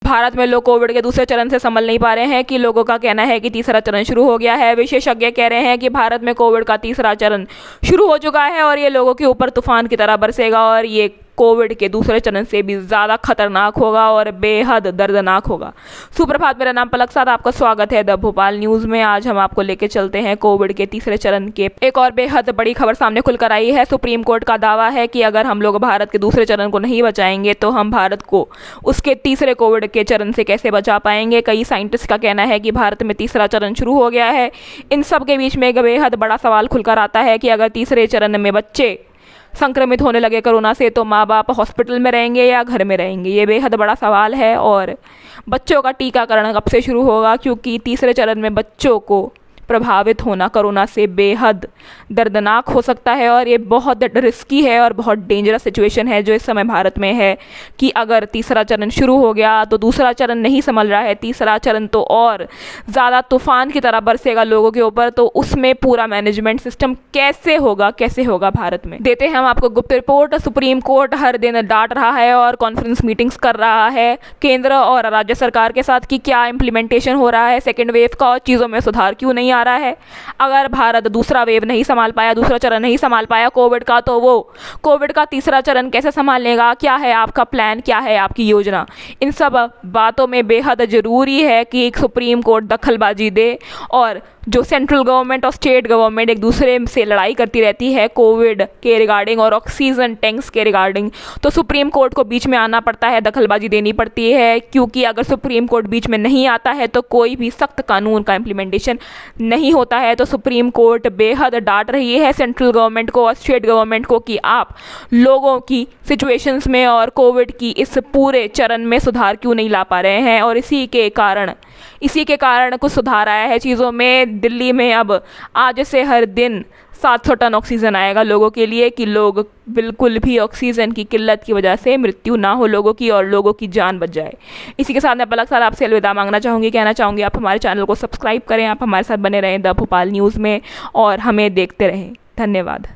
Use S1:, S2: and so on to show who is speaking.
S1: भारत में लोग कोविड के दूसरे चरण से संभल नहीं पा रहे हैं कि लोगों का कहना है कि तीसरा चरण शुरू हो गया है। विशेषज्ञ कह रहे हैं कि भारत में कोविड का तीसरा चरण शुरू हो चुका है और ये लोगों के ऊपर तूफान की तरह बरसेगा और ये कोविड के दूसरे चरण से भी ज़्यादा खतरनाक होगा और बेहद दर्दनाक होगा। सुप्रभात, मेरा नाम पलक साथ, आपका स्वागत है द भोपाल न्यूज़ में। आज हम आपको लेके चलते हैं कोविड के तीसरे चरण के एक और बेहद बड़ी खबर सामने खुलकर आई है। सुप्रीम कोर्ट का दावा है कि अगर हम लोग भारत के दूसरे चरण को नहीं बचाएंगे तो हम भारत को उसके तीसरे कोविड के चरण से कैसे बचा पाएंगे। कई साइंटिस्ट का कहना है कि भारत में तीसरा चरण शुरू हो गया है। इन सब के बीच में एक बेहद बड़ा सवाल खुलकर आता है कि अगर तीसरे चरण में बच्चे संक्रमित होने लगे कोरोना से तो माँ बाप हॉस्पिटल में रहेंगे या घर में रहेंगे। ये बेहद बड़ा सवाल है और बच्चों का टीकाकरण कब से शुरू होगा, क्योंकि तीसरे चरण में बच्चों को प्रभावित होना कोरोना से बेहद दर्दनाक हो सकता है और ये बहुत रिस्की है और बहुत डेंजरस सिचुएशन है जो इस समय भारत में है कि अगर तीसरा चरण शुरू हो गया तो दूसरा चरण नहीं संभल रहा है, तीसरा चरण तो और ज़्यादा तूफान की तरह बरसेगा लोगों के ऊपर। तो उसमें पूरा मैनेजमेंट सिस्टम कैसे होगा भारत में। देते हैं हम आपको गुप्त रिपोर्ट। सुप्रीम कोर्ट हर दिन डांट रहा है और कॉन्फ्रेंस मीटिंग्स कर रहा है केंद्र और राज्य सरकार के साथ कि क्या इम्प्लीमेंटेशन हो रहा है सेकेंड वेव का और चीज़ों में सुधार क्यों नहीं आ रहा है। अगर भारत दूसरा वेव नहीं संभाल पाया, दूसरा चरण नहीं संभाल पाया कोविड का, तो वो कोविड का तीसरा चरण कैसे संभाल लेगा। क्या है आपका प्लान, क्या है आपकी योजना। इन सब बातों में बेहद ज़रूरी है कि एक सुप्रीम कोर्ट दखलबाजी दे और जो सेंट्रल गवर्नमेंट और स्टेट गवर्नमेंट एक दूसरे से लड़ाई करती रहती है कोविड के रिगार्डिंग और ऑक्सीजन टैंक्स के रिगार्डिंग, तो सुप्रीम कोर्ट को बीच में आना पड़ता है, दखलबाजी देनी पड़ती है। क्योंकि अगर सुप्रीम कोर्ट बीच में नहीं आता है तो कोई भी सख्त कानून का इम्प्लीमेंटेशन नहीं होता है। तो सुप्रीम कोर्ट बेहद डांट रही है सेंट्रल गवर्नमेंट को और स्टेट गवर्नमेंट को कि आप लोगों की सिचुएशंस में और कोविड की इस पूरे चरण में सुधार क्यों नहीं ला पा रहे हैं। और इसी के कारण कुछ सुधार आया है चीज़ों में। दिल्ली में अब आज से हर दिन 700 टन ऑक्सीजन आएगा लोगों के लिए कि लोग बिल्कुल भी ऑक्सीजन की किल्लत की वजह से मृत्यु ना हो लोगों की और लोगों की जान बच जाए। इसी के साथ मैं पलक साथ आपसे अलविदा मांगना चाहूँगी, कहना चाहूँगी आप हमारे चैनल को सब्सक्राइब करें, आप हमारे साथ बने रहें द भोपाल न्यूज़ में और हमें देखते रहें। धन्यवाद।